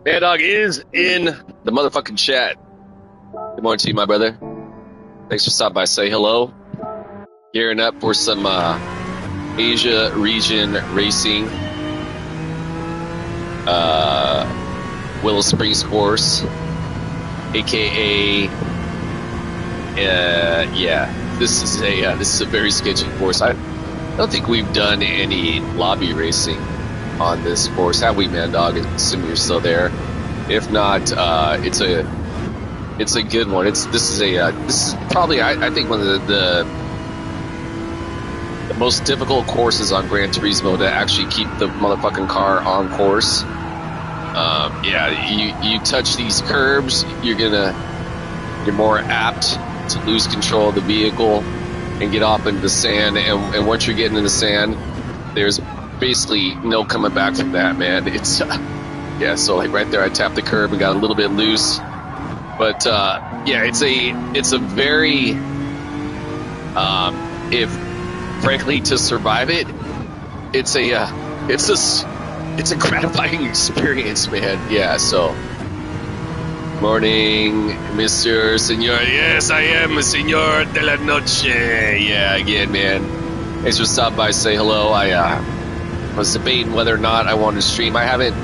Mad Dog is in the motherfucking chat. Good morning to you, my brother. Thanks for stopping by. Say hello. Gearing up for some Asia region racing. Willow Springs course, aka yeah. This is a very sketchy course. I don't think we've done any lobby racing on this course, have we, Mad Dog? Assume you're still there. If not, it's a good one. This is probably I think one of the most difficult courses on Gran Turismo to actually keep the motherfucking car on course. You touch these curbs, you're more apt to lose control of the vehicle and get off into the sand. And once you're getting in the sand, there's basically no coming back from that, man. It's so like right there I tapped the curb and got a little bit loose, but it's a very if frankly to survive it, it's a gratifying experience, man. Yeah, so morning, Mr. Senor. Yes, I am Senor de la Noche. Yeah, again, man, thanks for stopping by. Say hello. I was debating whether or not I wanted to stream. I haven't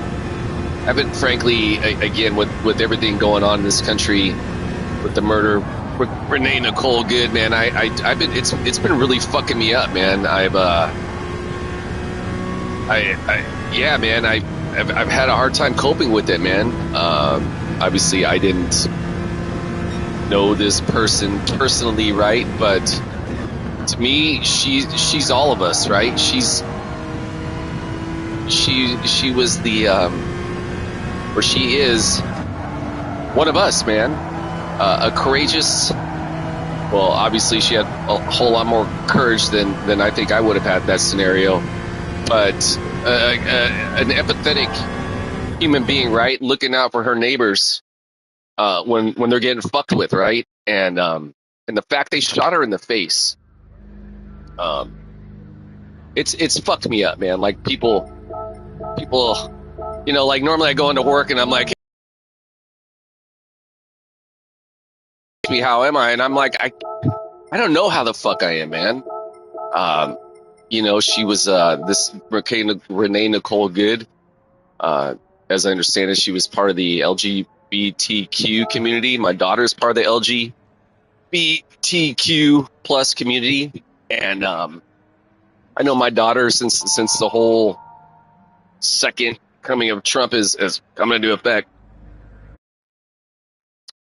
frankly, again, with everything going on in this country, with the murder with Renee Nicole Good, man, I've been it's been really fucking me up, man. I've had a hard time coping with it, man. Obviously I didn't know this person personally, right? But to me, she's all of us, right? She was she is one of us, man. A courageous, well, obviously she had a whole lot more courage than I think I would have had that scenario, but an empathetic human being, right? Looking out for her neighbors when they're getting fucked with, right? And the fact they shot her in the face, it's fucked me up, man. Like people, like normally I go into work and I'm like, me, how am I? And I'm like, I don't know how the fuck I am, man. She was this Renee Nicole Good. As I understand it, she was part of the LGBTQ community. My daughter's part of the LGBTQ plus community, and I know my daughter since the whole second coming of Trump is coming into effect.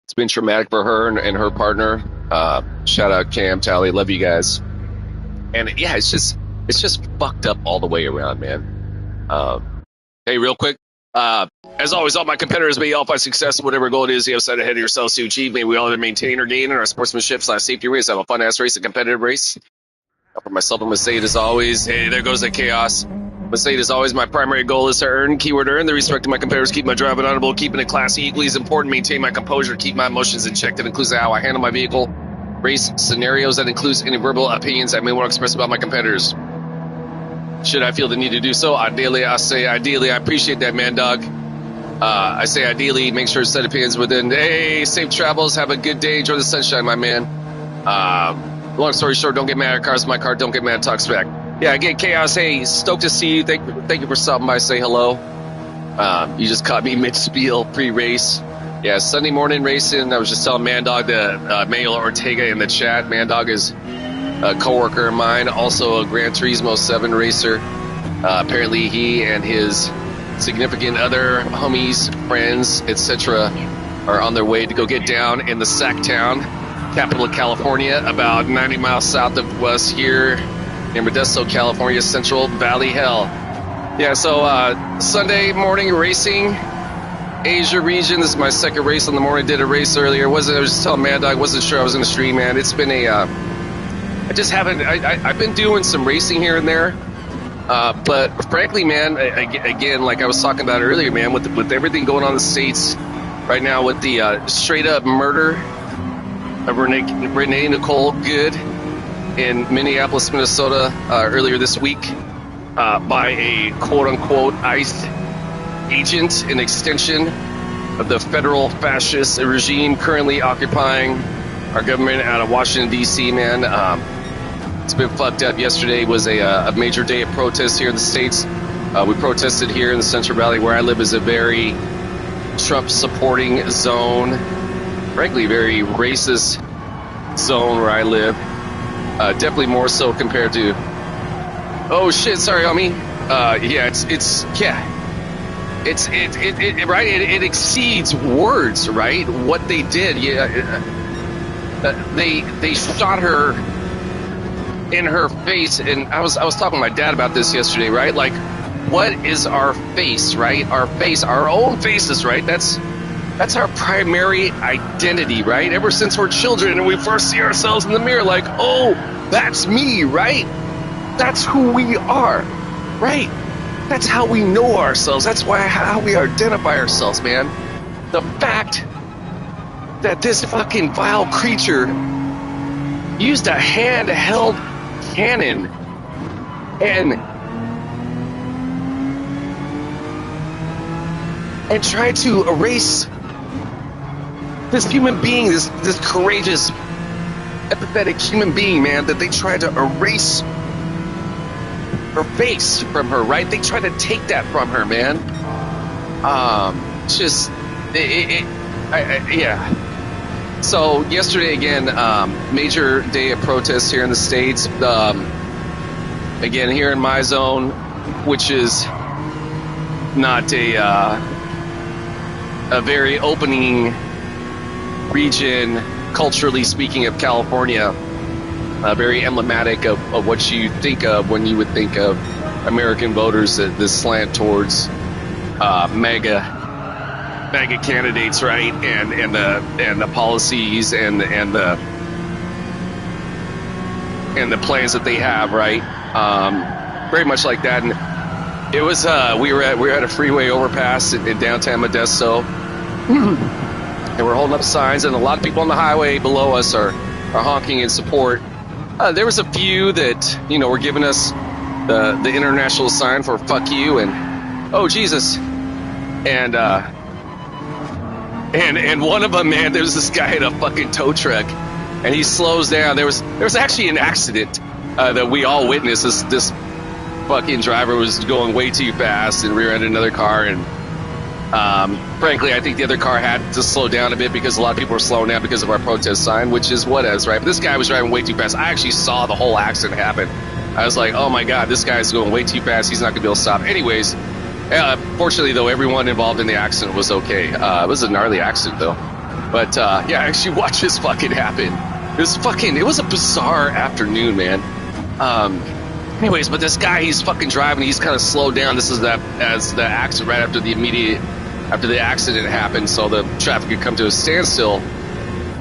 It's been traumatic for her and her partner. Shout out Cam, Tally, love you guys. And yeah, it's just fucked up all the way around, man. Hey, real quick, as always, all my competitors, may you all find success in whatever goal it is you have set ahead of yourselves to achieve. May we all maintain or gain in our sportsmanship / safety race. Have a fun ass race, a competitive race. For myself and Masade as always. Hey, there goes the chaos. Masade as always, my primary goal is to earn, keyword earn, the respect of my competitors, keep my driving honorable, keeping it classy, equally as important, maintain my composure, keep my emotions in check. That includes how I handle my vehicle, race scenarios, that includes any verbal opinions I may want to express about my competitors. Should I feel the need to do so? Ideally, I say ideally. I appreciate that, man, dog. I say ideally, make sure to set opinions within. Hey, safe travels, have a good day, enjoy the sunshine, my man. Long story short, don't get mad at cars in my car, don't get mad at talks back. Yeah, again, Chaos, hey, stoked to see you. Thank you for stopping by, say hello. You just caught me mid-spiel, pre-race. Yeah, Sunday morning racing. I was just telling Mandog, Manuel Ortega in the chat. Mandog is a coworker of mine, also a Gran Turismo 7 racer. Apparently he and his significant other homies, friends, etc. are on their way to go get down in the Sacktown, capital of California, about 90 miles south of us here in Modesto, California, Central Valley Hell. Yeah, so Sunday morning racing, Asia region. This is my second race in the morning. Did a race earlier. I was just telling Mad Dog, wasn't sure I was in the stream, man. It's been I've been doing some racing here and there. But frankly, man, again, like I was talking about earlier, man, with everything going on in the States right now, with the straight up murder of Renee Nicole Good in Minneapolis, Minnesota, earlier this week, by a quote unquote ICE agent, an extension of the federal fascist regime currently occupying our government out of Washington, D.C., man. It's been fucked up. Yesterday was a major day of protest here in the States. We protested here in the Central Valley, where I live, is a very Trump-supporting zone. Frankly, very racist zone where I live. Definitely more so compared to... Oh, shit, sorry, homie. Yeah, it exceeds words, right? What they did. Yeah, they shot her in her face, and I was talking to my dad about this yesterday, right? Like, what is our face, right? Our face, our own faces, right? That's our primary identity, right? Ever since we're children and we first see ourselves in the mirror, like, oh, that's me, right? That's who we are, right? That's how we know ourselves. That's how we identify ourselves, man. The fact that this fucking vile creature used a handheld cannon and tried to erase this human being, this courageous, empathetic human being, man, that they tried to erase her face from her, right? They tried to take that from her, man. Yeah. So yesterday, again, major day of protests here in the States. Again, here in my zone, which is not a very opening region, culturally speaking, of California. Very emblematic of what you think of when you would think of American voters, this slant towards MAGA candidates, right? And the policies and the plans that they have, right? Very much like that. And it was we were at a freeway overpass in downtown Modesto, and we're holding up signs, and a lot of people on the highway below us are honking in support. There was a few that, were giving us the international sign for "fuck you" and "oh Jesus," and one of them, man, there was this guy in a fucking tow truck, and he slows down. There was actually an accident that we all witnessed. This fucking driver was going way too fast and rear-ended another car, and frankly, I think the other car had to slow down a bit because a lot of people were slowing down because of our protest sign, which is whatevs, right? But this guy was driving way too fast. I actually saw the whole accident happen. I was like, oh my God, this guy's going way too fast. He's not going to be able to stop. Anyways, fortunately, though, everyone involved in the accident was okay. It was a gnarly accident, though. But, yeah, I actually watched this fucking happen. It was a bizarre afternoon, man. Anyways, but this guy, he's fucking driving. He's kind of slowed down. This is as the accident, right after the accident happened, so the traffic could come to a standstill.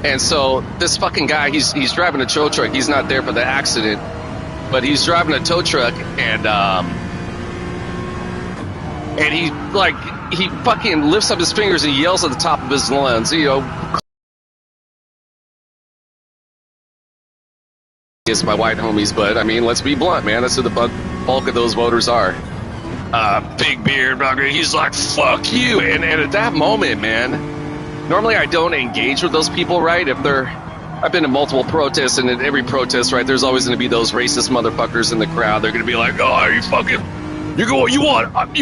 And so this fucking guy, he's driving a tow truck. He's not there for the accident. but he's driving a tow truck, and he fucking lifts up his fingers and yells at the top of his lungs, you know. It's my white homies, but I mean, let's be blunt, man. That's who the bulk of those voters are. Big beard, he's like, fuck you. And at that moment, man, normally I don't engage with those people, right? I've been to multiple protests, and at every protest, right, there's always going to be those racist motherfuckers in the crowd. They're going to be like, oh, you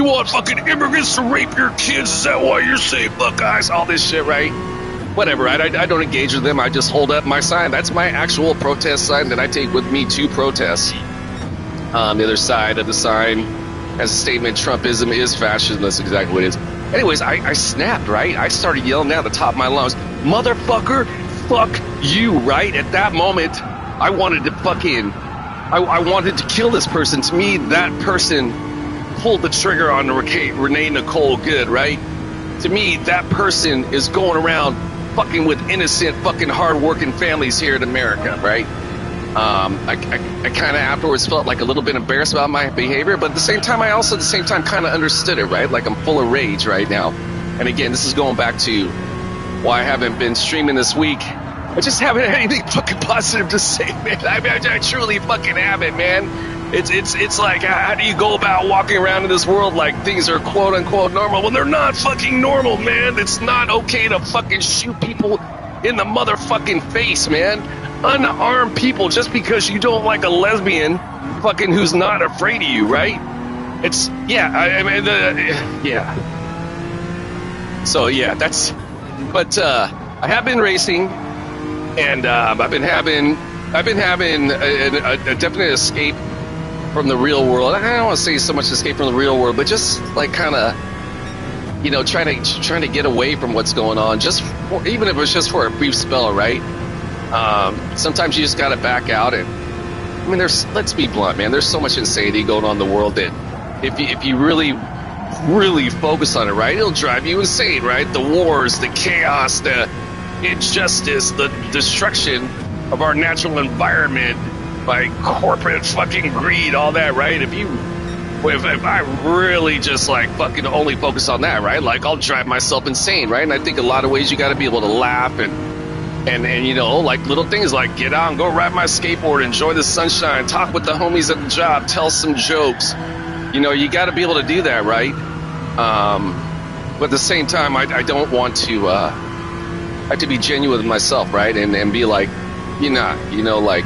want fucking immigrants to rape your kids? Is that why you're saying fuck guys? All this shit, right? Whatever, right? I don't engage with them. I just hold up my sign. That's my actual protest sign that I take with me to protest. The other side of the sign has a statement, Trumpism is fascism. That's exactly what it is. Anyways, I snapped, right? I started yelling out at the top of my lungs, motherfucker, fuck you, right? At that moment, I wanted to I wanted to kill this person. To me, that person pulled the trigger on Renee Nicole Good, right? To me, that person is going around fucking with innocent, fucking hard-working families here in America, right? I kind of afterwards felt like a little bit embarrassed about my behavior, but at the same time, I also at the same time kind of understood it, right? Like I'm full of rage right now. And again, this is going back to why I haven't been streaming this week. I just haven't had anything fucking positive to say, man. I mean, I truly fucking haven't, man. It's like, how do you go about walking around in this world like things are quote unquote normal when they're not fucking normal, man? It's not okay to fucking shoot people in the motherfucking face, man. Unarmed people just because you don't like a lesbian fucking who's not afraid of you, right? It's, yeah, yeah. So, yeah, that's, but I have been racing, and I've been having a definite escape from the real world. I don't want to say so much escape from the real world, but just like kind of, you know, trying to get away from what's going on, even if it's just for a brief spell, right? Sometimes you just got to back out, and I mean, let's be blunt, man. There's so much insanity going on in the world that if you really focus on it, right, it'll drive you insane, right? The wars, the chaos, the injustice, the destruction of our natural environment by corporate fucking greed, all that, right? If I really just like fucking only focus on that, right? Like I'll drive myself insane, right? And I think a lot of ways you got to be able to laugh and you know, like little things like get out and go ride my skateboard, enjoy the sunshine, talk with the homies at the job, tell some jokes. You know, you got to be able to do that, right? But at the same time, I don't want to, I have to be genuine with myself, right? And be like, you know, like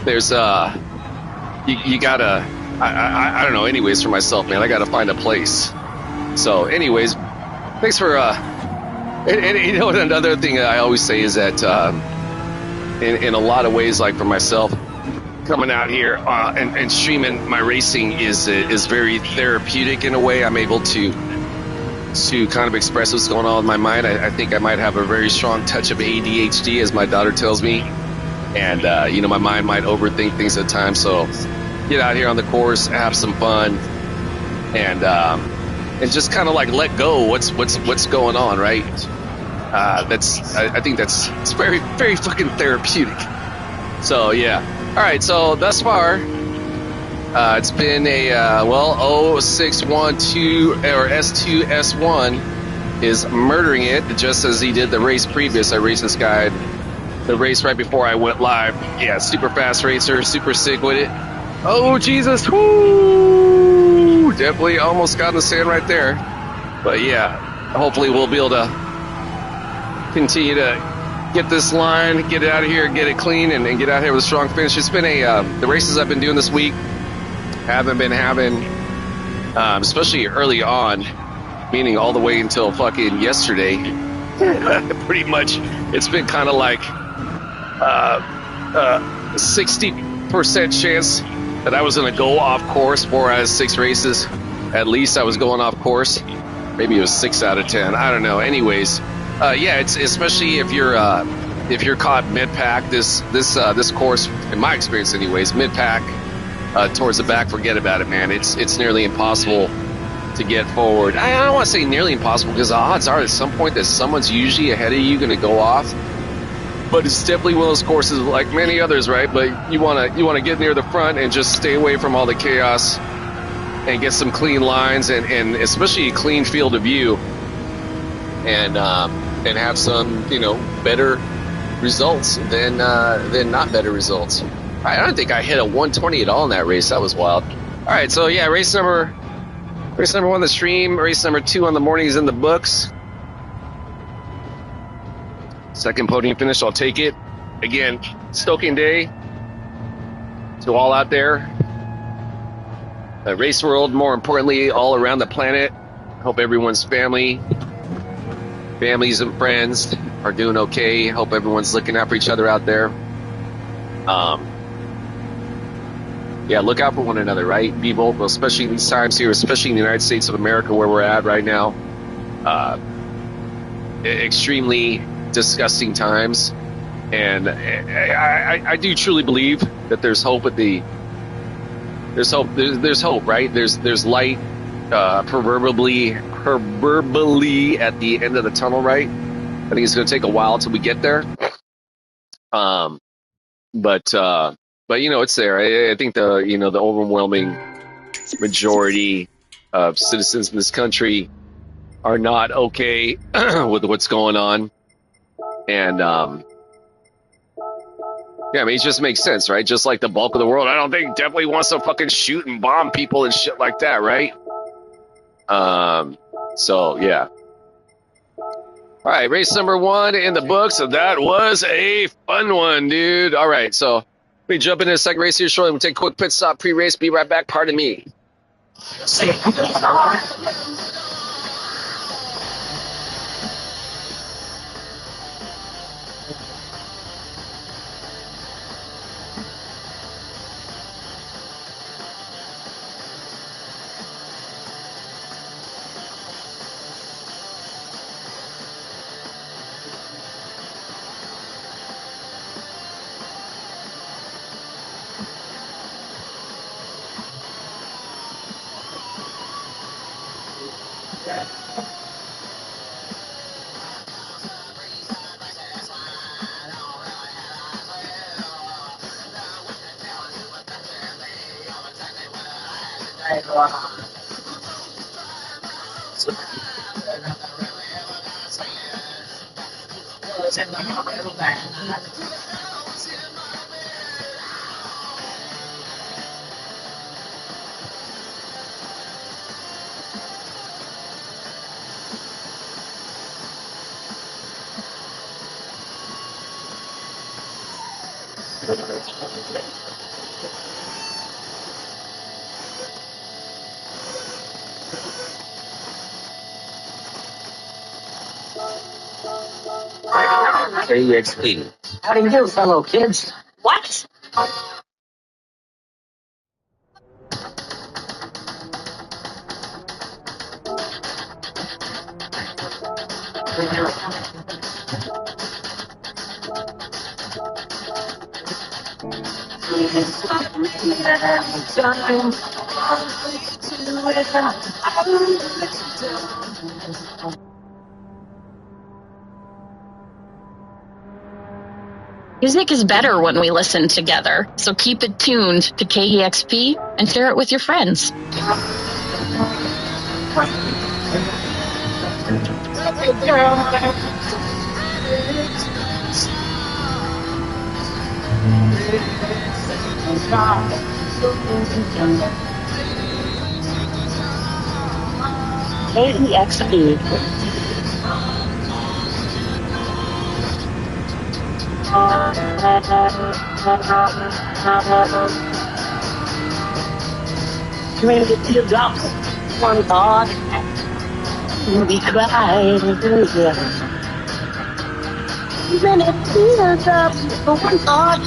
there's, you gotta, I don't know, anyways, for myself, man, I gotta find a place. So anyways, thanks for, and you know, another thing I always say is that, in a lot of ways, like for myself, coming out here and streaming my racing is very therapeutic in a way. I'm able to kind of express what's going on in my mind. I think I might have a very strong touch of ADHD, as my daughter tells me, and you know, my mind might overthink things at times. So get out here on the course, have some fun, and just kind of like let go what's going on, right? I think it's very, very fucking therapeutic. So yeah. All right, so thus far, it's been a, 0612, or S2S1 is murdering it, just as he did the race previous. I raced this guy, the race right before I went live. Yeah, super fast racer, super sick with it. Oh, Jesus, whoo! Definitely almost got in the sand right there. But yeah, hopefully we'll be able to continue to get this line, get it out of here, get it clean, and get out here with a strong finish. It's been the races I've been doing this week haven't been having, especially early on, meaning all the way until fucking yesterday. Pretty much, it's been kind of like 60% chance that I was going to go off course 4 out of 6 races. At least I was going off course. Maybe it was 6 out of 10. I don't know. Anyways. Yeah, it's especially if you're caught mid-pack, this course, in my experience anyways, mid-pack towards the back, forget about it, man. It's nearly impossible to get forward. I don't want to say nearly impossible, because the odds are at some point that someone's usually ahead of you going to go off. but it's definitely one of those courses like many others, right? But you wanna get near the front and just stay away from all the chaos and get some clean lines and especially a clean field of view and have some better results than not better results. I don't think I hit a 120 at all in that race. That was wild. All right, so yeah, race number 1 on the stream, race number 2 on the morning is in the books. Second podium finish, I'll take it. Again, stoking day to all out there. Race world, more importantly, all around the planet. Hope everyone's families and friends are doing okay. Hope everyone's looking out for each other out there. Yeah, look out for one another, right? Be vocal, especially in these times here, especially in the United States of America where we're at right now. Extremely disgusting times. And I do truly believe that there's hope there's hope, right? There's light, proverbially at the end of the tunnel, right? I think it's going to take a while till we get there. But it's there. I think the overwhelming majority of citizens in this country are not okay with what's going on. And, yeah, I mean, it just makes sense, right? Just like the bulk of the world, I don't think definitely wants to fucking shoot and bomb people and shit like that, right? So, yeah. All right, race number 1 in the books. So that was a fun one, dude. All right, so we jump into the second race here shortly. We'll take a quick pit stop, pre-race. Be right back. Pardon me. KEXP. How do you do, fellow kids? What? Music is better when we listen together, so keep it tuned to KEXP and share it with your friends. KEXP. Trying to get teardrops, one thought, we cried, yeah. Many teardrops, one thought,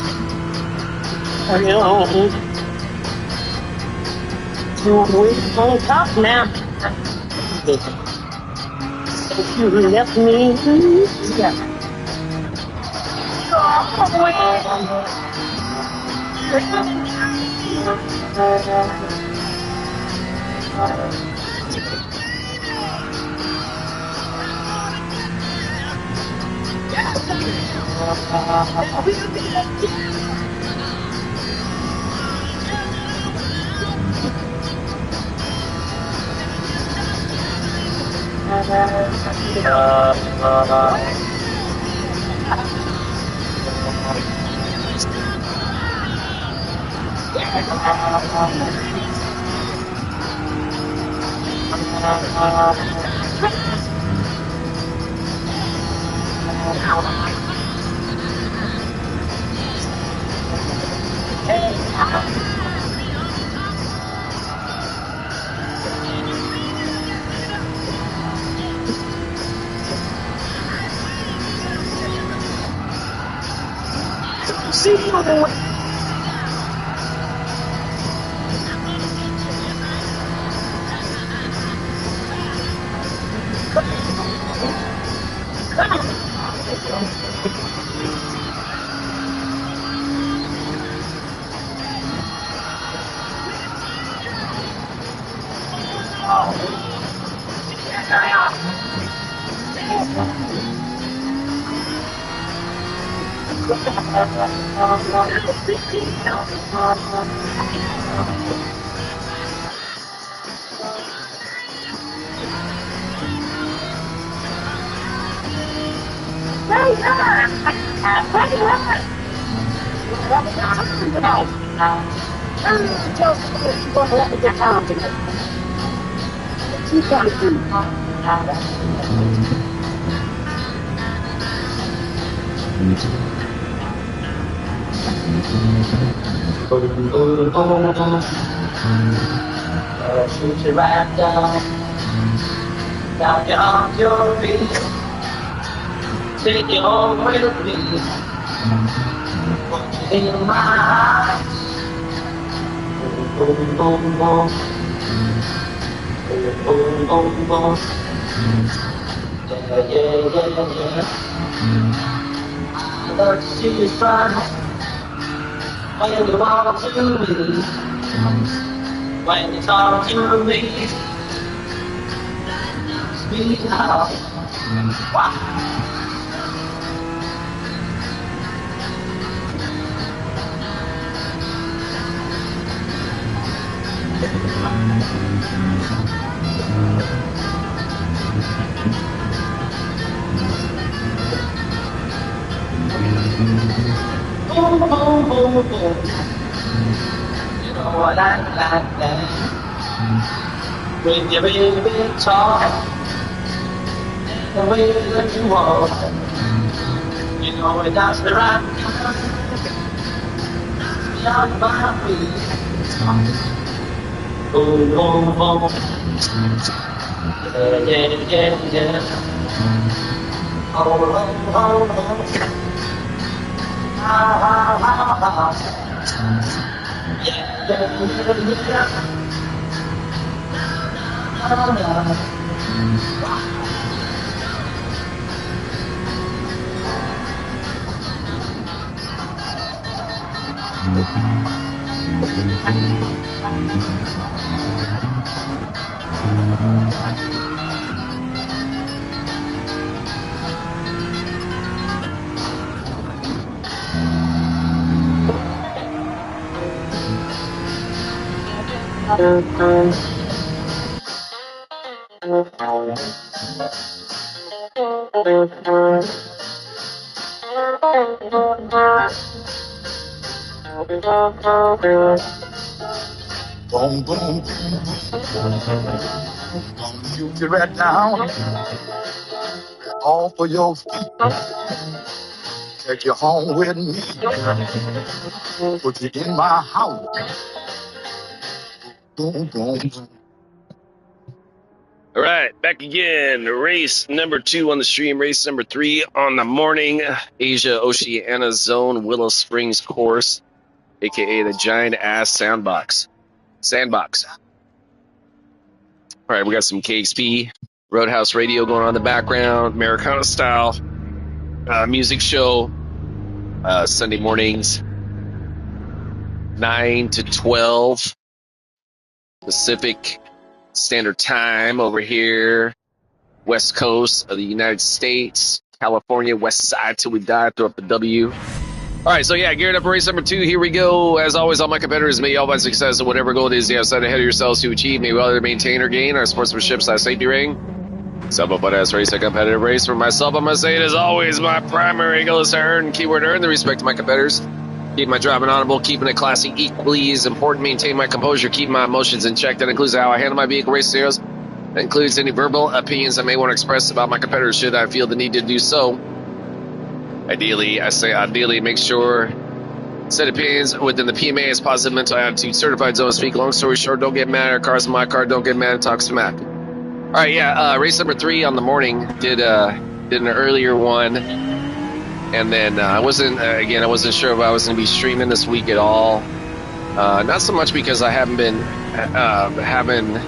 we won't talk now. If you left me, yeah. Shoot you right down you on your feet. Take you home with me. Put you in my eyes. Boom, boom, boom. Boom, boom, boom. Yeah, yeah, yeah, yeah. I love to see you smile when you walk to me. When you talk to me, sweetheart, wow. Boom, boom, boom, boom. You know what I like that. When you're really big talk, the way that you walk, you know it does the right kind. Beyond my feet. Boom, boom, boom. Yeah, yeah, yeah, yeah. Oh, oh, oh, oh. Ah, ah, ah, ah. Yeah, yeah, yeah, yeah. Boom, boom, boom. Gonna shoot you right down off of your feet. Take you home with me. Put you in my house. Boom, boom, boom. All right, back again. Race number 2 on the stream. Race number 3 on the morning. Asia Oceania Zone Willow Springs course, aka the giant ass sandbox. All right, we got some KXP Roadhouse Radio going on in the background. Americana style music show. Sunday mornings, 9 to 12 Pacific Standard Time over here, West Coast of the United States. California, West Side till we die. Throw up the W. All right, so yeah, geared up for race number 2. Here we go. As always, all my competitors, may you all find success in whatever goal it is you have set ahead of yourselves to achieve. May we all maintain or gain our sportsmanship / safety ring. Sub a fun-ass race, a competitive race. For myself, I must say it is always my primary goal is to earn, keyword earn, the respect of my competitors. Keep my driving honorable, keeping it classy equally is important. Maintain my composure, keep my emotions in check. That includes how I handle my vehicle race scenarios. That includes any verbal opinions I may want to express about my competitors should I feel the need to do so. Ideally, make sure set opinions within the PMA is positive mental attitude, certified zone speak. Long story short, don't get mad at cars in my car, don't get mad at talk smack. All right, yeah, race number 3 on the morning, did an earlier one, and then I wasn't sure if I was going to be streaming this week at all. Not so much because I haven't been having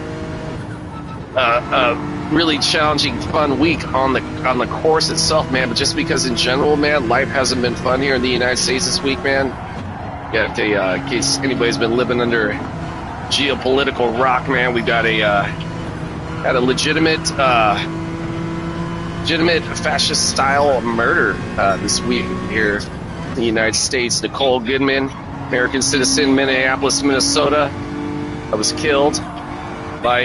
really challenging, fun week on the course itself, man. But just because in general, man, life hasn't been fun here in the United States this week, man. Yeah, in case anybody's been living under geopolitical rock, man, we got a legitimate fascist style murder this week here in the United States. Nicole Goodman, American citizen, Minneapolis, Minnesota, was killed by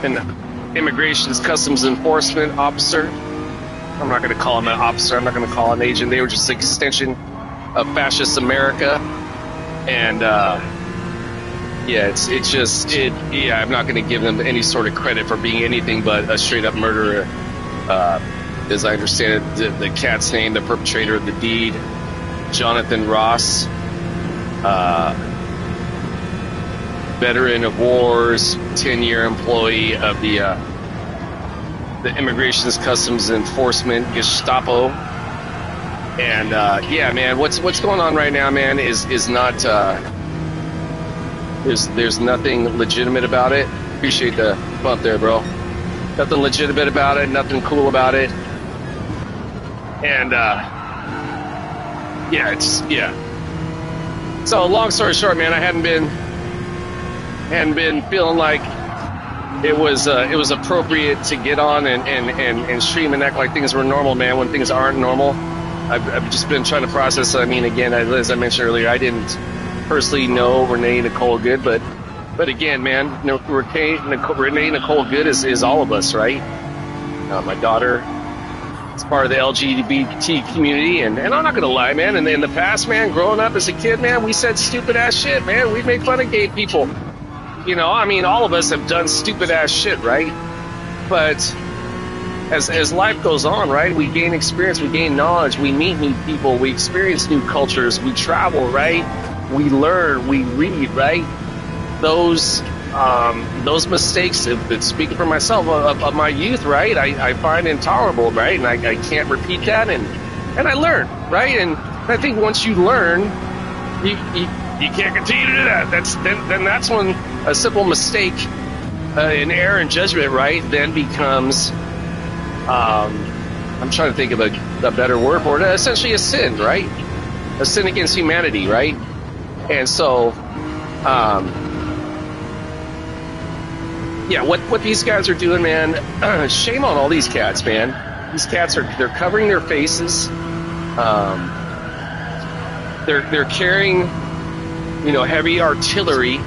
an Immigration's Customs Enforcement officer. I'm not going to call him an officer. I'm not going to call him an agent. They were just an extension of fascist America. And I'm not going to give them any sort of credit for being anything but a straight up murderer. As I understand it, the cat's name, the perpetrator of the deed, Jonathan Ross, veteran of wars, 10-year employee of the Immigration's Customs Enforcement Gestapo. And yeah, man, what's going on right now, man, is not there's nothing legitimate about it. Appreciate the bump there, bro. Nothing legitimate about it, nothing cool about it. And so long story short, man, I hadn't been feeling like it was appropriate to get on and stream and act like things were normal, man, when things aren't normal. I've just been trying to process. I mean, again, as I mentioned earlier, I didn't personally know Renee Nicole Good, but again, man, Renee Nicole Good is all of us, right? My daughter is part of the LGBT community, and I'm not gonna lie, man. And in the past, man, growing up as a kid, man, we said stupid ass shit, man. We made fun of gay people. You know, I mean, all of us have done stupid ass shit, right? But as life goes on, right, we gain experience, we gain knowledge, we meet new people, we experience new cultures, we travel, right? We learn, we read, right? Those mistakes, speaking for myself, of my youth, right, I find intolerable, right? And I can't repeat that, and I learn, right? And I think once you learn, you can't continue to do that. That's when a simple mistake, an error in judgment, right, then becomes, I'm trying to think of a better word for it, essentially a sin, right? A sin against humanity, right? And so, yeah, what these guys are doing, man, shame on all these cats, man. These cats they're covering their faces. They're carrying, heavy artillery.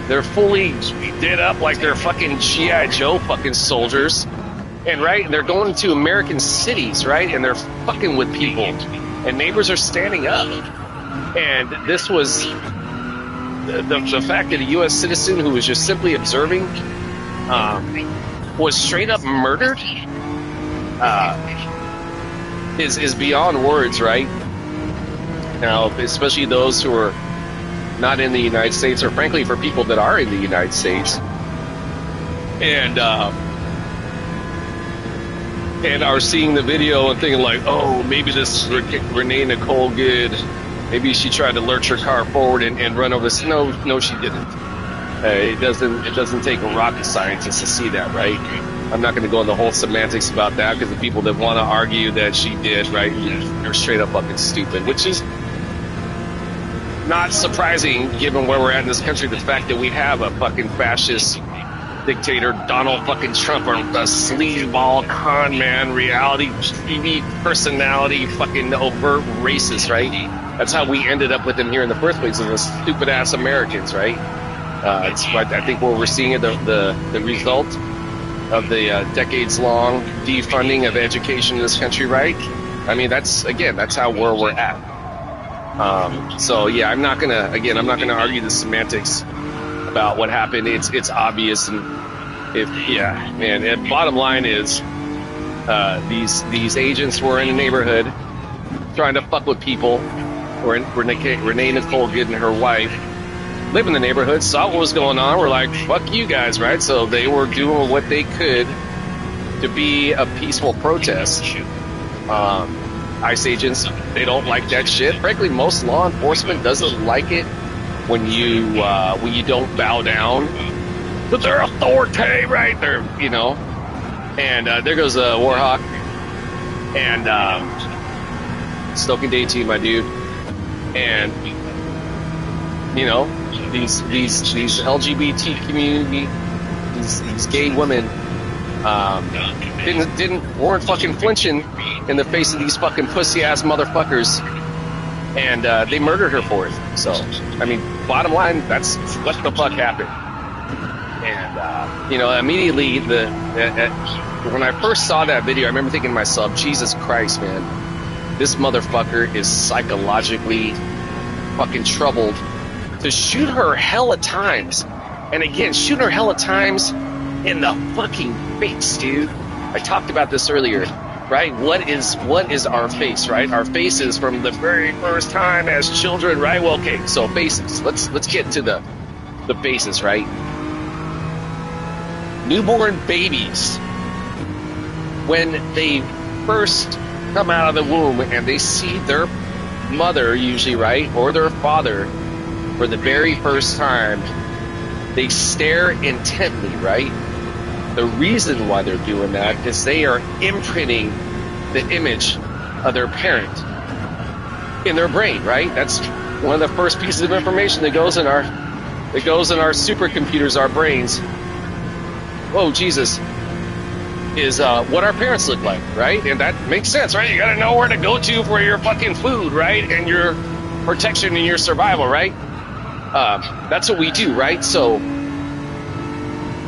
They're fully did up like they're fucking G.I. Joe fucking soldiers. And right, they're going to American cities, right? And they're fucking with people. And neighbors are standing up. And this was the fact that a U.S. citizen who was just simply observing was straight up murdered is beyond words, right? Now, especially those who are not in the United States, or frankly for people that are in the United States and are seeing the video and thinking like, oh, maybe this Renee Nicole Good, maybe she tried to lurch her car forward and run over this. No, she didn't. It doesn't take a rocket scientist to see that, right? I'm not going to go into the whole semantics about that, because the people that want to argue that she did, right, they're straight up fucking stupid, which is not surprising given where we're at in this country. The fact that we have a fucking fascist dictator Donald fucking Trump, or a sleazeball con man, reality TV personality, fucking overt racist, right? That's how we ended up with him here in the first place, as stupid ass Americans, right? It's I think what we're seeing is the result of the decades long defunding of education in this country, right? I mean, that's how where we're at. So yeah, I'm not gonna argue the semantics about what happened. It's obvious, and bottom line is, these agents were in the neighborhood trying to fuck with people. Renee Nicole Good and her wife live in the neighborhood, saw what was going on. We're like, fuck you guys, right? So they were doing what they could to be a peaceful protest. ICE agents, they don't like that shit. Frankly, most law enforcement doesn't like it when you don't bow down to their authority, right? They're, and there goes Warhawk and Stoked Day to you, my dude. And these LGBT community, these gay women weren't fucking flinching in the face of these fucking pussy ass motherfuckers, and they murdered her for it. So I mean, bottom line, that's what the fuck happened. And immediately when I first saw that video, I remember thinking to myself, Jesus Christ, man, this motherfucker is psychologically fucking troubled to shoot her hella times. And again, shoot her hella times in the fucking face, dude. I talked about this earlier, right? What is our face, right? Our faces from the very first time as children, right? Well, okay, so faces. Let's get to the faces, right? Newborn babies, when they first come out of the womb and they see their mother, usually, right, or their father for the very first time, they stare intently, right? The reason why they're doing that is they are imprinting the image of their parent in their brain, right? That's one of the first pieces of information that goes in our supercomputers, our brains. Whoa, Jesus, is what our parents look like, right? And that makes sense, right? You gotta know where to go to for your fucking food, right? And your protection and your survival, right? That's what we do, right? So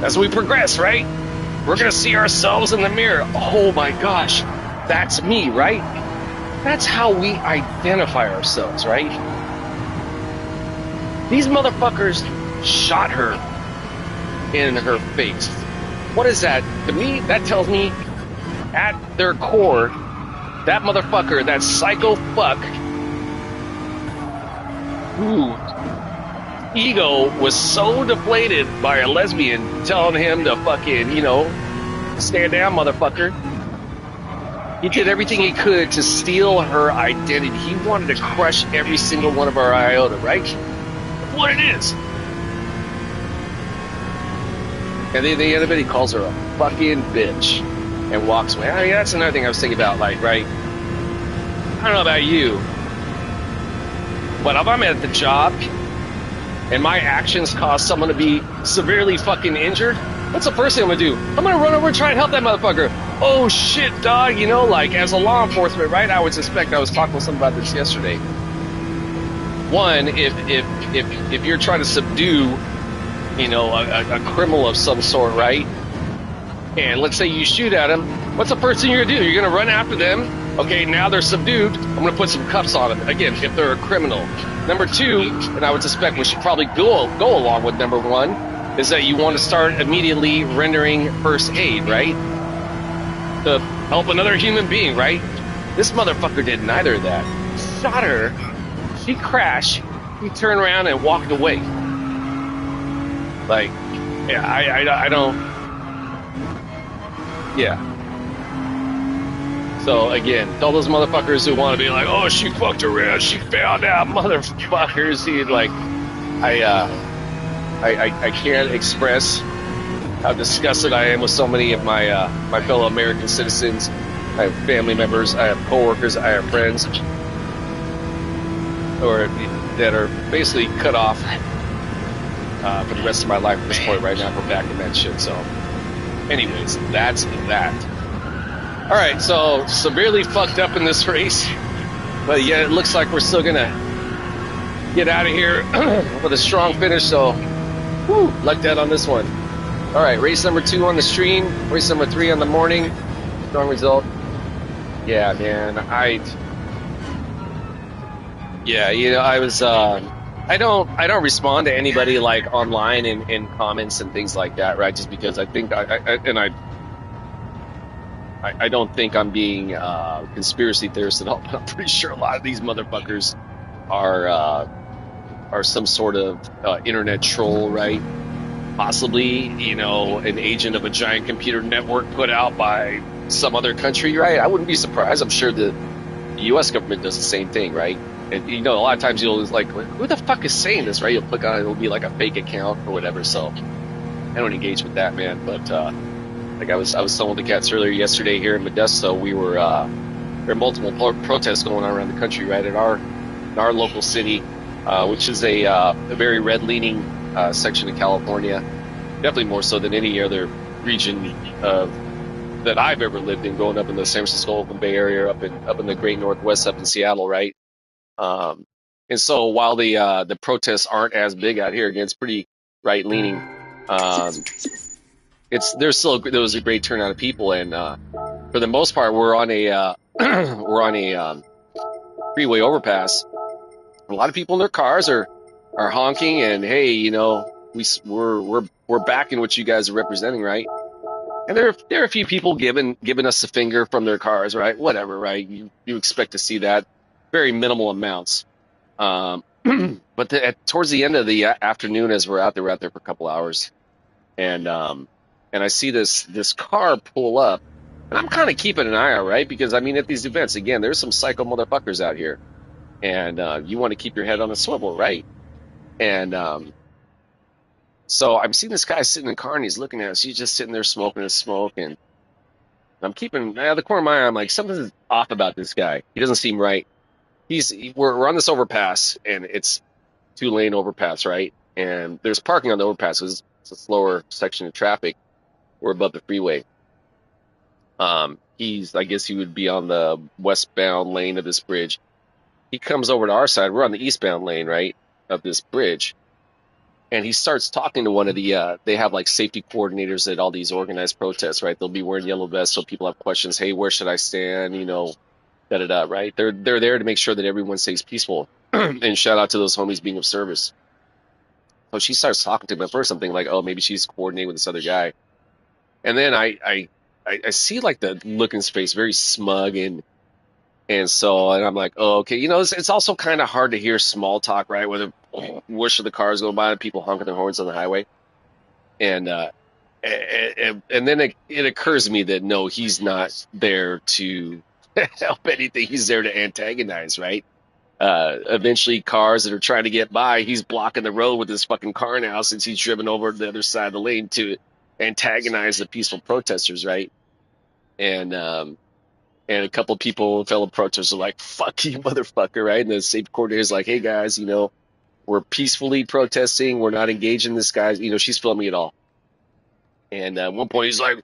as we progress, right, we're gonna see ourselves in the mirror. Oh my gosh, that's me, right? That's how we identify ourselves, right? These motherfuckers shot her in her face. What is that? To me, that tells me, at their core, that motherfucker, that psycho fuck, who ego was so deflated by a lesbian telling him to fucking, stand down, motherfucker. He did everything he could to steal her identity. He wanted to crush every single one of our iota, right? That's what it is. And at the end of it, he calls her a fucking bitch and walks away. I mean, that's another thing I was thinking about, like, right? I don't know about you, but if I'm at the job and my actions cause someone to be severely fucking injured, what's the first thing I'm gonna do? I'm gonna run over and try and help that motherfucker. Oh shit, dog, like, as a law enforcement, right? I would suspect, I was talking with someone about this yesterday. One, if you're trying to subdue a criminal of some sort, right? And let's say you shoot at him, what's the first thing you're gonna do? You're gonna run after them. Okay, now they're subdued. I'm gonna put some cuffs on them. Again, if they're a criminal. Number two, and I would suspect we should probably go along with number one, is that you want to start immediately rendering first aid, right? To help another human being, right? This motherfucker did neither of that. Shot her. She crashed. He turned around and walked away. Like, yeah, I don't. Yeah. So again, tell those motherfuckers who want to be like, oh, she fucked around, she found out, motherfuckers. I can't express how disgusted I am with so many of my fellow American citizens. I have family members, I have coworkers, I have friends, that are basically cut off for the rest of my life at this point right now. We're back in that shit. So, anyways, that's that. All right, so severely fucked up in this race, but yet it looks like we're still gonna get out of here with a strong finish. So, lucked out on this one. All right, race number 2 on the stream, race number 3 on the morning. Strong result. Yeah, man. I was. I don't respond to anybody like online in comments and things like that, right? Just because I think I don't think I'm being conspiracy theorist at all. But I'm pretty sure a lot of these motherfuckers are some sort of internet troll, right? Possibly, an agent of a giant computer network put out by some other country, right? I wouldn't be surprised. I'm sure the U.S. government does the same thing, right? And, a lot of times you'll like, who the fuck is saying this, right? You'll click on it, it'll be like a fake account or whatever. So I don't engage with that, man. But like I was telling the cats earlier yesterday here in Modesto, there are multiple protests going on around the country, right? In our local city, which is a very red-leaning section of California, definitely more so than any other region that I've ever lived in, growing up in the San Francisco Oakland Bay Area, up in the Great Northwest, up in Seattle, right? And so while the protests aren't as big out here, again, it's pretty right leaning. There was a great turnout of people, and for the most part, we're on a freeway overpass. A lot of people in their cars are honking, and hey, we're backing what you guys are representing, right? And there are a few people giving us the finger from their cars, right? Whatever, right? You expect to see that, very minimal amounts. But towards the end of the afternoon, as we're out there for a couple hours, and I see this car pull up, and I'm kind of keeping an eye out, right? Because I mean, at these events, again, there's some psycho motherfuckers out here, and you want to keep your head on a swivel, right? And so I'm seeing this guy sitting in the car, and he's looking at us. He's just sitting there smoking his smoke, and I'm keeping out of the corner of my eye. I'm like, something's off about this guy. He doesn't seem right. We're on this overpass, and it's 2-lane overpass, right? And there's parking on the overpass. It's a slower section of traffic. We're above the freeway. I guess he would be on the westbound lane of this bridge. He comes over to our side. We're on the eastbound lane, right, of this bridge. And he starts talking to one of they have like safety coordinators at all these organized protests, right? They'll be wearing yellow vests, so people have questions. Hey, where should I stand? Da-da-da, right? They're there to make sure that everyone stays peaceful. And shout out to those homies being of service. So she starts talking to him. At first I'm thinking like, oh, maybe she's coordinating with this other guy. And then I see like the look in his face, very smug, and I'm like, oh, okay. It's also kind of hard to hear small talk, right? Where the whoosh of the cars going by and people honking their horns on the highway. And then it occurs to me that no, he's not there to help anything. He's there to antagonize, right? Eventually cars that are trying to get by, he's blocking the road with his fucking car now, since he's driven over to the other side of the lane to antagonize the peaceful protesters, right? And a couple of fellow protesters are like, fuck you, motherfucker, right? And the safety coordinator's like, hey guys, we're peacefully protesting, we're not engaging this guy. She's filming it all. And at one point he's like,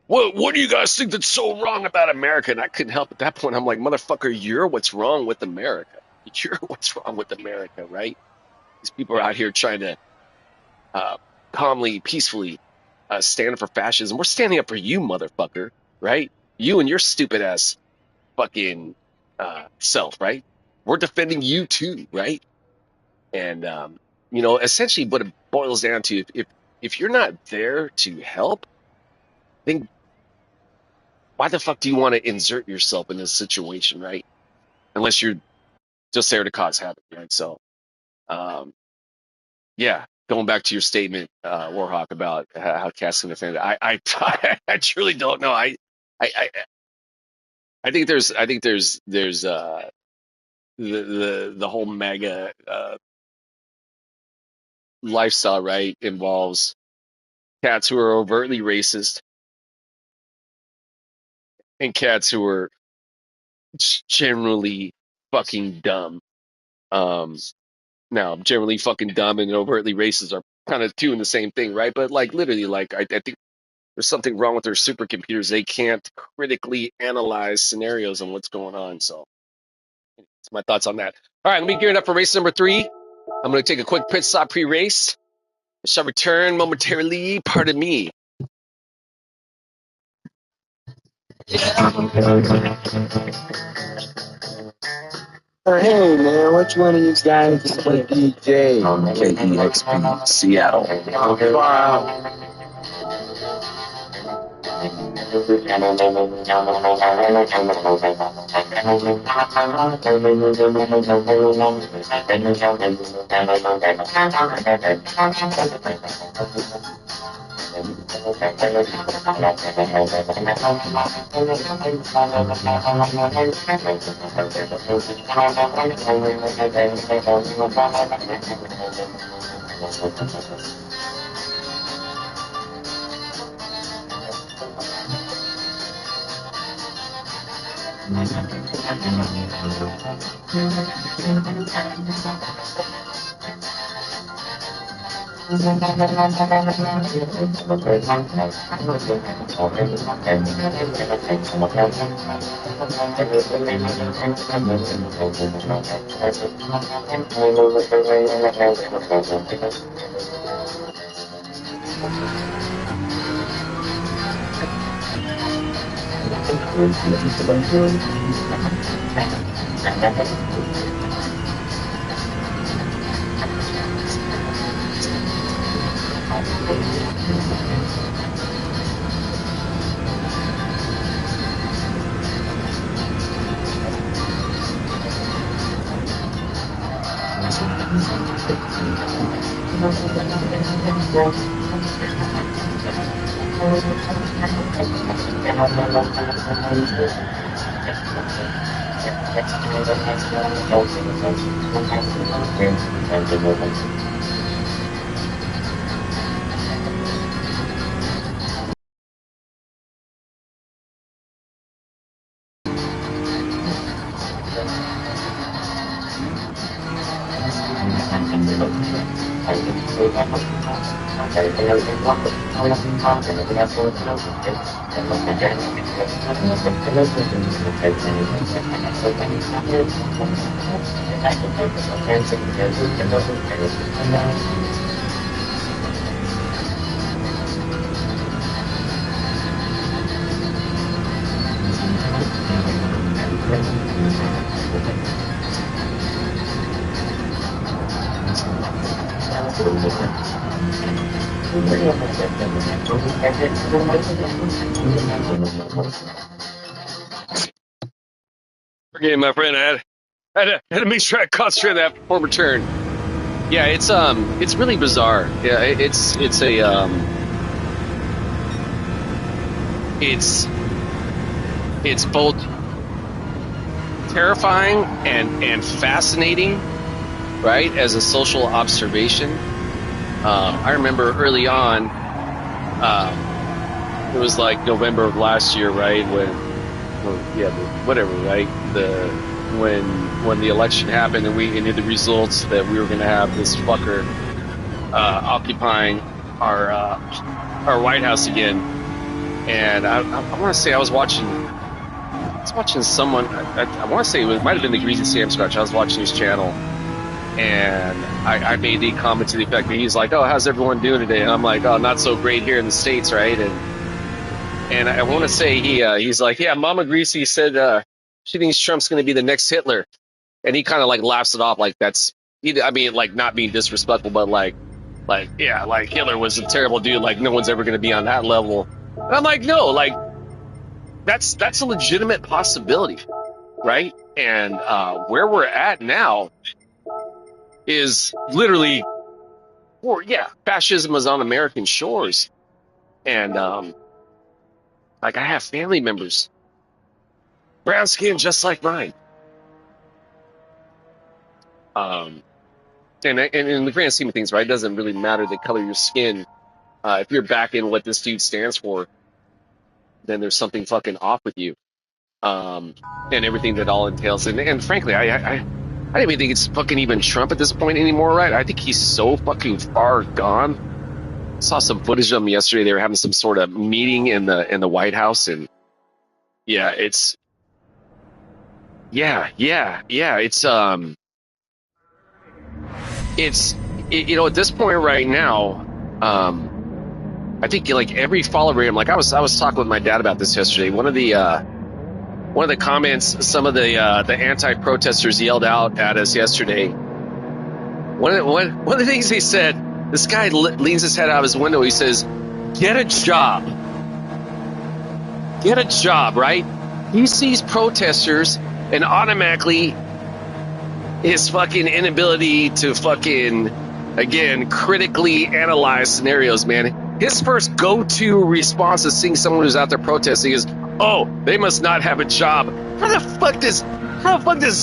what do you guys think that's so wrong about America? And I couldn't help at that point. I'm like, motherfucker, you're what's wrong with America. You're what's wrong with America, right? These people are out here trying to calmly, peacefully stand up for fascism. We're standing up for you, motherfucker, right? You and your stupid ass fucking self, right? We're defending you too, right? And essentially what it boils down to, if you're not there to help, then why the fuck do you want to insert yourself in this situation, right? Unless you're just there to cause havoc, right? So, yeah, going back to your statement, Warhawk, about how Cass can defend it, I truly don't know. I think there's the whole MAGA lifestyle, right, involves cats who are overtly racist and cats who are generally fucking dumb. Now, generally fucking dumb and overtly racist are kind of doing the same thing, right? But like literally, like I think there's something wrong with their supercomputers. They can't critically analyze scenarios and what's going on. So that's my thoughts on that. All right, let me gear it up for race number 3. I'm going to take a quick pit stop pre-race. I shall return momentarily. Pardon me. Hey man, which one of you guys is the DJ on KEXP Seattle? Far out. Forgive me, my friend. I had to make sure I concentrate that former turn. Yeah, it's really bizarre. Yeah, it's both terrifying and fascinating, right? As a social observation. I remember early on, it was like November of last year, right? Whatever, right? When the election happened and we knew the results that we were going to have this fucker occupying our White House again. And I want to say I was watching someone. I want to say it might have been the Greasy Sam Scratch. I was watching his channel, and I made the comment to the effect that he's like, "Oh, how's everyone doing today?" And I'm like, "Oh, not so great here in the States, right?" And I want to say he's like, "Yeah, Mama Greasy said she thinks Trump's going to be the next Hitler," and he kind of like laughs it off like that's. I mean, like not being disrespectful, but like yeah, like Hitler was a terrible dude. Like no one's ever going to be on that level. And I'm like, no, like that's a legitimate possibility, right? And where we're at now is literally, fascism is on American shores, and like I have family members, brown skin just like mine, and in the grand scheme of things, right, it doesn't really matter the color of your skin. If you're backing what this dude stands for, then there's something fucking off with you, and everything that all entails. And frankly, I don't even think it's fucking even Trump at this point anymore, right? I think he's so fucking far gone. Saw some footage of him yesterday. They were having some sort of meeting in the White House, and yeah, it's you know, at this point right now, I think like every follower, like I was talking with my dad about this yesterday. One of the comments some of the anti-protesters yelled out at us yesterday. One of the things he said, this guy leans his head out of his window. He says, "Get a job. Get a job," right? He sees protesters and automatically his fucking inability to fucking, again, critically analyze scenarios, man. His first go-to response is seeing someone who's out there protesting is, "Oh, they must not have a job." How the fuck does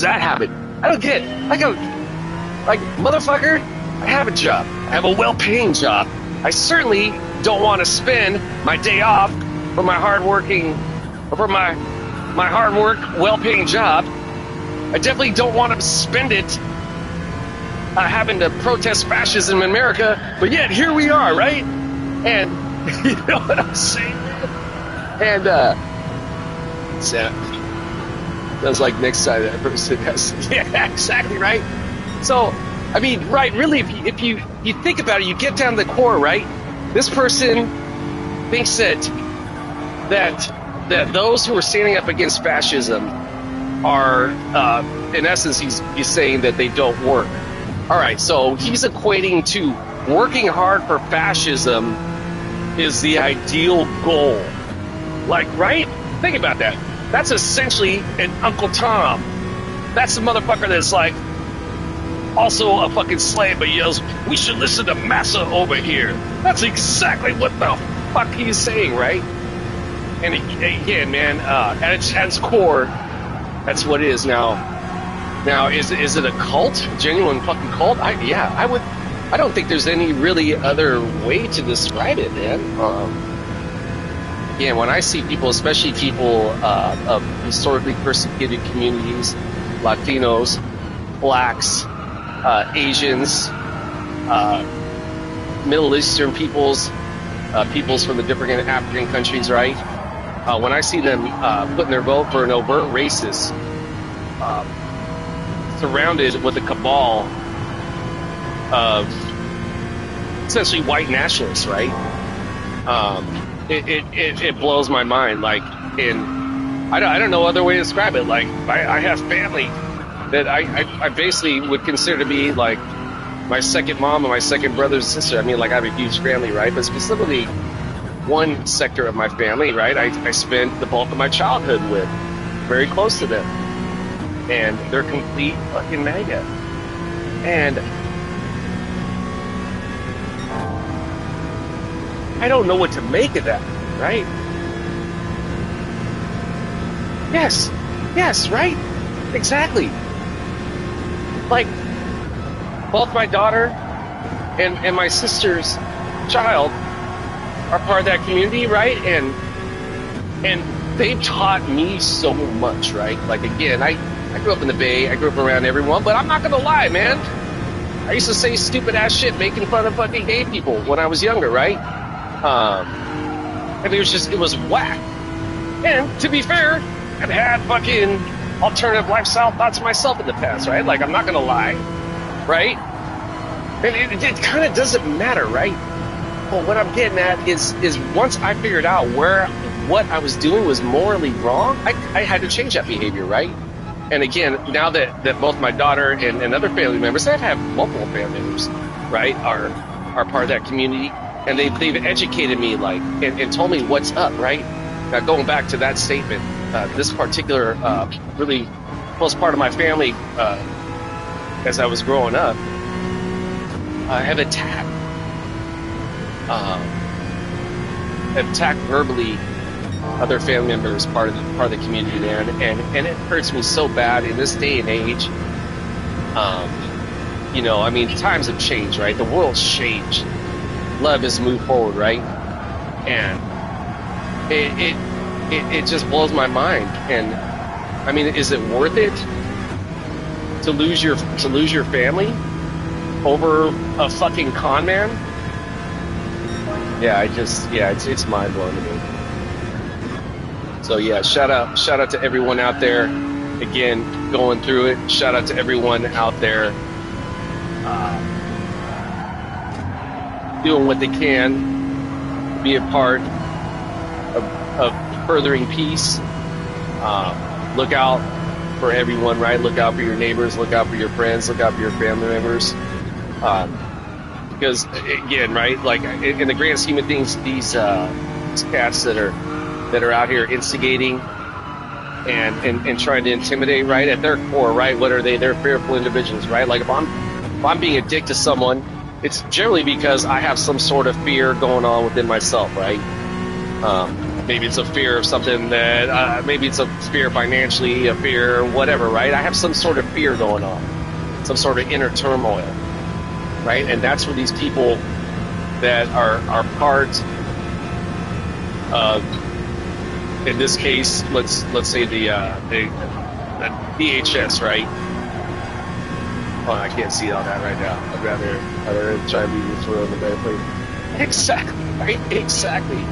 that happen? I don't get it. Like, motherfucker, I have a job. I have a well-paying job. I certainly don't want to spend my day off from my hard work, well-paying job. I definitely don't want to spend it having to protest fascism in America, but yet here we are, right? And you know what I'm saying? And that's like next time that person has. Yeah, exactly, right? So, I mean, right, really, if you think about it, you get down to the core, right? This person thinks that those who are standing up against fascism are, in essence, he's saying that they don't work. All right, so he's equating to working hard for fascism is the ideal goal. Like, right? Think about that. That's essentially an Uncle Tom. That's the motherfucker that's like also a fucking slave, but yells, "We should listen to Massa over here." That's exactly what the fuck he's saying, right? And again, man, at its core, that's what it is now. Now, is it a cult? A genuine fucking cult? I don't think there's any really other way to describe it, man. Again, when I see people, especially people of historically persecuted communities, Latinos, blacks, Asians, Middle Eastern peoples from the different African countries, right? When I see them putting their vote for an overt racist, surrounded with a cabal of essentially white nationalists, right? It blows my mind. Like, I don't know other way to describe it. Like, I have family that I basically would consider to be like my second mom and my second brother and sister. I mean, like, I have a huge family, right? But specifically, one sector of my family, right? I spent the bulk of my childhood with, very close to them, and they're complete fucking MAGA. And I don't know what to make of that, right? Yes, right? Exactly. Like, both my daughter and my sister's child are part of that community, right? And they've taught me so much, right? Like, again, I grew up in the Bay, I grew up around everyone, but I'm not gonna lie, man. I used to say stupid ass shit making fun of fucking gay people when I was younger, right? And it was whack. And to be fair, I've had fucking alternative lifestyle thoughts myself in the past, right? Like, I'm not gonna lie, right? And it kind of doesn't matter, right? But what I'm getting at is once I figured out what I was doing was morally wrong, I had to change that behavior, right? And again, now that both my daughter and other family members, I've had multiple family members, right, are part of that community, and they've educated me, like, and told me what's up, right? Now, going back to that statement, this particular really close part of my family, as I was growing up, have attacked verbally other family members, part of the community, man, and it hurts me so bad in this day and age. You know, I mean, times have changed, right? The world's changed. Love has moved forward, right? And it just blows my mind. And I mean, is it worth it to lose your family over a fucking con man. Yeah, it's mind blowing to me. So yeah, shout out to everyone out there. Again, going through it. Shout out to everyone out there doing what they can to be a part of furthering peace. Look out for everyone, right? Look out for your neighbors. Look out for your friends. Look out for your family members. Because again, right? Like in the grand scheme of things, these cats that are out here instigating and trying to intimidate, right? At their core, right? What are they? They're fearful individuals, right? Like if I'm being a dick to someone, it's generally because I have some sort of fear going on within myself, right? Maybe it's a fear of something that, maybe it's a fear financially, a fear, whatever, right? I have some sort of fear going on, some sort of inner turmoil, right? And that's where these people that are part of, in this case, let's say the DHS, right? Oh, I can't see all that right now. I'd rather try and be this world in the better place. Exactly, right? Exactly.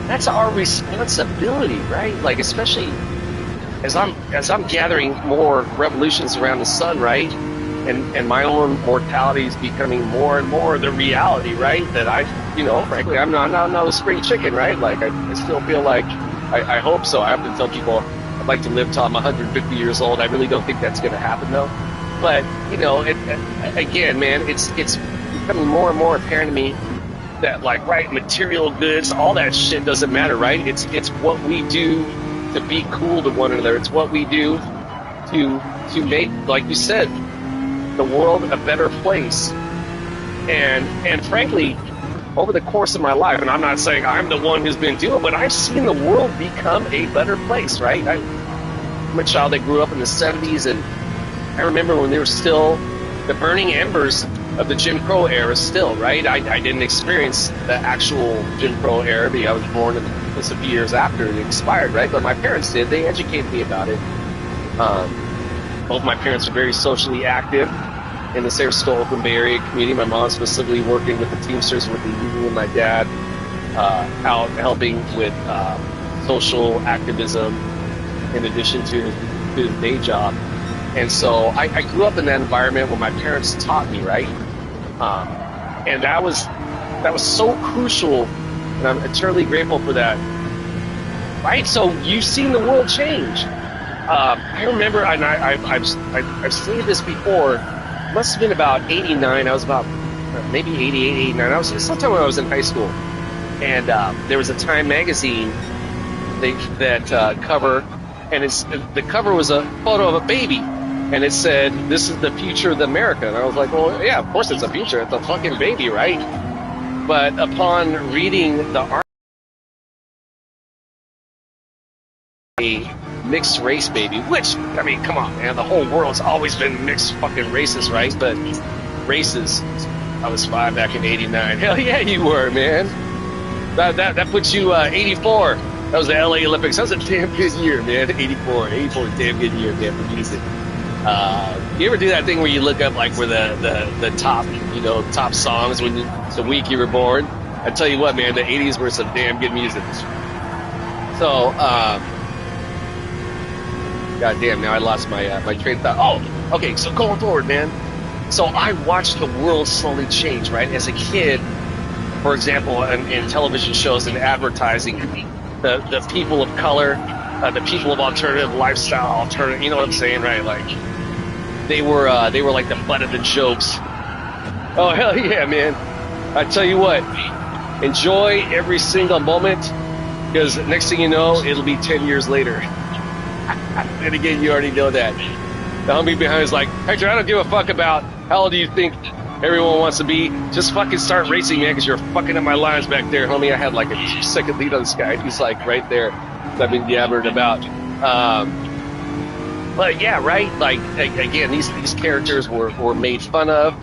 That's our responsibility, right? Like especially as I'm gathering more revolutions around the sun, right? And my own mortality is becoming more and more the reality, right? That frankly, I'm not a spring chicken, right? Like I still feel like I hope so. I have to tell people I'd like to live till I'm 150 years old. I really don't think that's going to happen though. But again, man, it's becoming more and more apparent to me that like, right, material goods, all that shit doesn't matter, right? It's what we do to be cool to one another. It's what we do to make, like you said, the world a better place. And frankly, over the course of my life, and I'm not saying I'm the one who's been doing it, but I've seen the world become a better place, right? I'm a child that grew up in the 70s, and I remember when there were still the burning embers of the Jim Crow era still, right? I didn't experience the actual Jim Crow era because I was born just a few years after it expired, right? But my parents did. They educated me about it. Both my parents were very socially active in the San Francisco Oakland Bay Area community. My mom specifically working with the Teamsters with the union, my dad out helping with social activism in addition to his day job. And so I grew up in that environment where my parents taught me, right? And that was so crucial, and I'm eternally grateful for that. Right? So you've seen the world change. I remember, and I've seen this before. It must have been about 89. I was about maybe 88, 89. I was sometime when I was in high school, and there was a Time magazine that cover, and the cover was a photo of a baby. And it said, "This is the future of America." And I was like, well, yeah, of course it's a future. It's a fucking baby, right? But upon reading the article, a mixed race baby, which, I mean, come on, man. The whole world's always been mixed fucking races, right? But races, I was 5 back in 89. Hell yeah, you were, man. That puts you 84. That was the LA Olympics. That was a damn good year, man. 84 is a damn good year, man, for music. You ever do that thing where you look up like where the top songs when the week you were born? I tell you what, man, the 80s were some damn good music. So, goddamn, now I lost my train of thought. Oh, okay, so going forward, man. So I watched the world slowly change, right? As a kid, for example, in television shows and advertising, the people of color, the people of alternative lifestyle, you know what I'm saying, right? Like they were like the butt of the jokes. Oh hell yeah, man! I tell you what, enjoy every single moment, because next thing you know, it'll be 10 years later. And again, you already know that. The homie behind is like, Hector, I don't give a fuck about how old do you think everyone wants to be. Just fucking start racing, man, because you're fucking up my lines back there, homie. I had like a 2-second lead on this guy. He's like right there. I've been yabbering about. But yeah, right? Like, again, these characters were made fun of,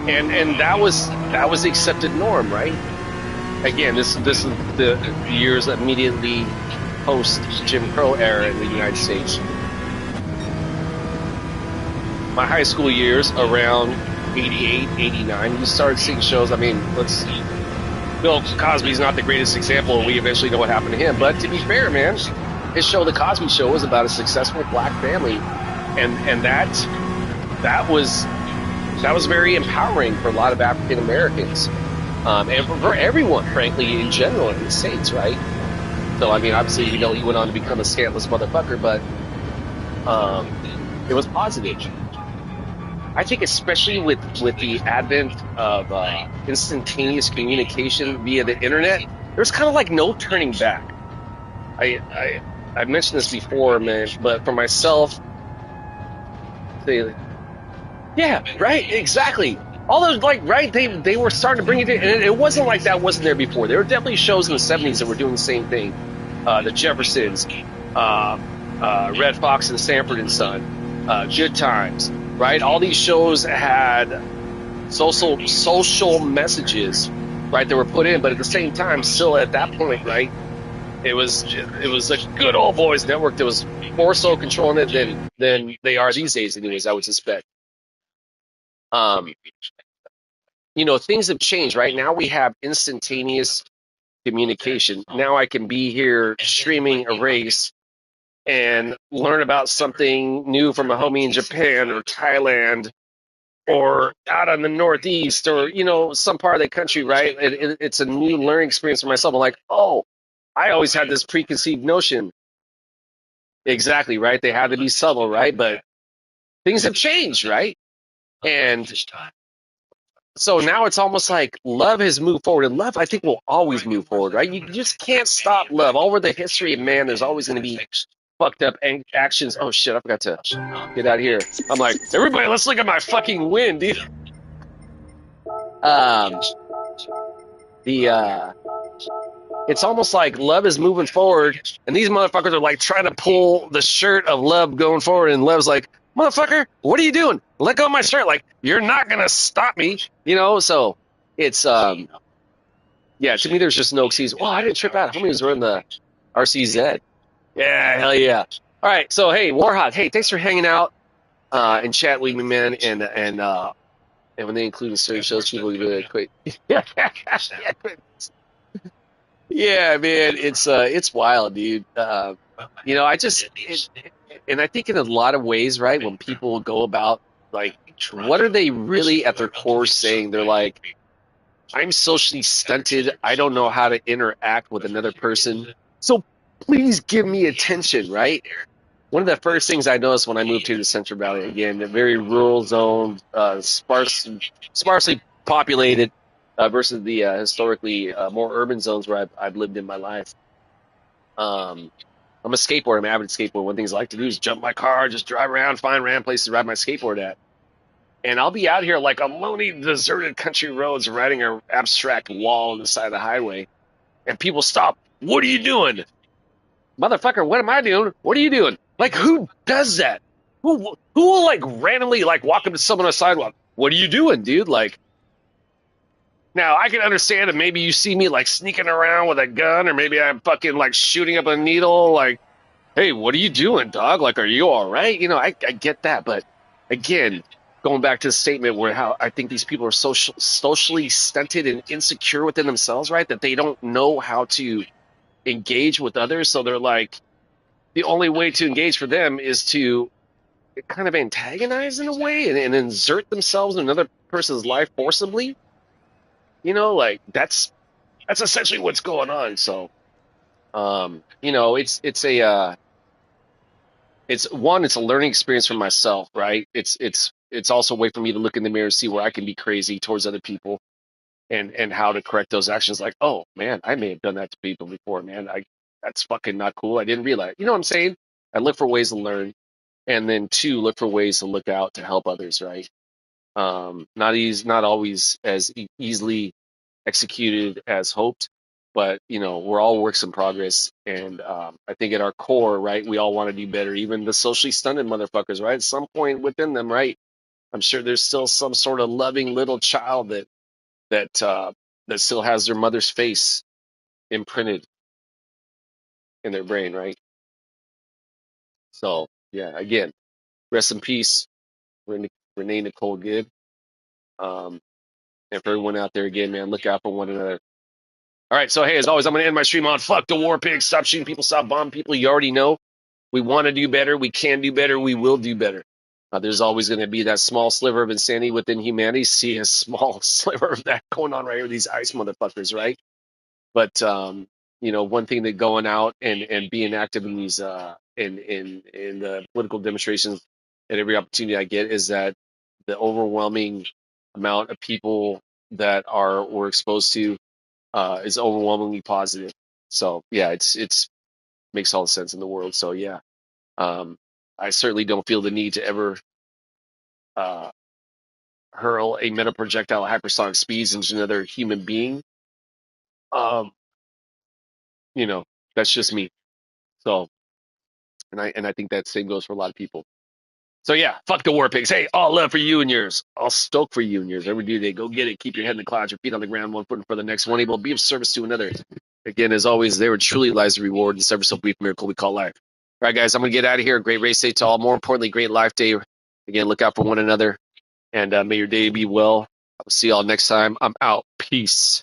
and that was the accepted norm, right? Again, this is the years immediately post Jim Crow era in the United States. my high school years around 88, 89, you started seeing shows. I mean, Bill Cosby's not the greatest example. We eventually know what happened to him. But to be fair, man, his show, The Cosby Show, was about a successful black family. And that was very empowering for a lot of African Americans. And for everyone, frankly, in general in the States, right? So, I mean, obviously, he went on to become a scandalous motherfucker, but it was positive. I think especially with the advent of instantaneous communication via the internet, there's kind of like no turning back. I've mentioned this before, man, but for myself, yeah, right, exactly. All those, like, right, they were starting to bring it in, and it wasn't like that wasn't there before. There were definitely shows in the 70s that were doing the same thing. The Jeffersons, Red Fox and Sanford and Son, Good Times, right? All these shows had social messages, right, that were put in, but at the same time, still at that point, right, it was a good old boys network that was more so controlling it than they are these days, anyways, I would suspect. Things have changed, right? Now we have instantaneous communication. Now I can be here streaming a race and learn about something new from a homie in Japan or Thailand or out on the Northeast or, some part of the country, right? It's a new learning experience for myself. I'm like, oh, I always had this preconceived notion. Exactly, right? They had to be subtle, right? But things have changed, right? And so now it's almost like love has moved forward, and love, I think, will always move forward, right? You just can't stop love. All over the history of man, there's always going to be fucked up actions. Oh shit, I forgot to get out of here. I'm like, everybody, let's look at my fucking win, dude. It's almost like love is moving forward, and these motherfuckers are like trying to pull the shirt of love going forward, and love's like, motherfucker, what are you doing? Let go of my shirt. Like, you're not gonna stop me, So it's yeah, to me, there's just no excuse. Well, I didn't trip out. Homie was running the RCZ. Yeah, hell yeah. All right, so hey, Warhawk, hey, thanks for hanging out and chat with me, man, and when they include certain shows, people will be quick. Yeah, man, it's wild, dude. And I think in a lot of ways, right, when people go about, like, what are they really at their core saying? They're like, I'm socially stunted. I don't know how to interact with another person. So please give me attention, right? One of the first things I noticed when I moved here to Central Valley, again, a very rural zone, sparsely populated, versus the historically more urban zones where I've lived in my life. I'm a skateboarder. I'm an avid skateboarder. One of the things I like to do is jump my car, just drive around, find random places to ride my skateboard at. And I'll be out here like on lonely, deserted country roads riding an abstract wall on the side of the highway. And people stop. What are you doing? Motherfucker, what am I doing? What are you doing? Like, who does that? Who will, like, randomly, like, walk up to someone on the sidewalk? What are you doing, dude? Like, now, I can understand if maybe you see me, like, sneaking around with a gun, or maybe I'm fucking, like, shooting up a needle, like, hey, what are you doing, dog? Like, are you all right? I get that. But, again, going back to the statement where how I think these people are socially stunted and insecure within themselves, right? That they don't know how to engage with others. So they're like, the only way to engage for them is to kind of antagonize in a way and insert themselves in another person's life forcibly. Like that's essentially what's going on. So, it's a learning experience for myself, right? It's also a way for me to look in the mirror and see where I can be crazy towards other people and how to correct those actions. Like, oh man, I may have done that to people before, man. That's fucking not cool. I didn't realize. You know what I'm saying? I look for ways to learn, and then two, look for ways to look out to help others, right? Not always as easily executed as hoped, but we're all works in progress. And I think at our core, right, we all want to do better. Even the socially stunted motherfuckers, right? At some point within them, right? I'm sure there's still some sort of loving little child that still has their mother's face imprinted in their brain, right? So yeah, again, rest in peace Renee Nicole Good. And for everyone out there, again, man, look out for one another. All right, so hey, as always, I'm going to end my stream on fuck the war pigs. Stop shooting people, stop bombing people. You already know. We want to do better. We can do better. We will do better. There's always going to be that small sliver of insanity within humanity. See a small sliver of that going on right here with these ICE motherfuckers, right? But one thing that going out and being active in these in the political demonstrations at every opportunity I get is that the overwhelming amount of people that we're exposed to is overwhelmingly positive. So yeah, it's makes all the sense in the world. So yeah, I certainly don't feel the need to ever uh, hurl a meta projectile at hypersonic speeds into another human being. Um, that's just me. So, and I think that same goes for a lot of people. So yeah, fuck the war pigs. Hey, all love for you and yours. All stoked for you and yours. Every day, go get it. Keep your head in the clouds, your feet on the ground, one foot in front of the next. One able to be of service to another. Again, as always, there truly lies the reward in service of brief miracle we call life. All right, guys, I'm gonna get out of here. Great race day to all. More importantly, great life day. Again, look out for one another, and may your day be well. I'll see y'all next time. I'm out. Peace.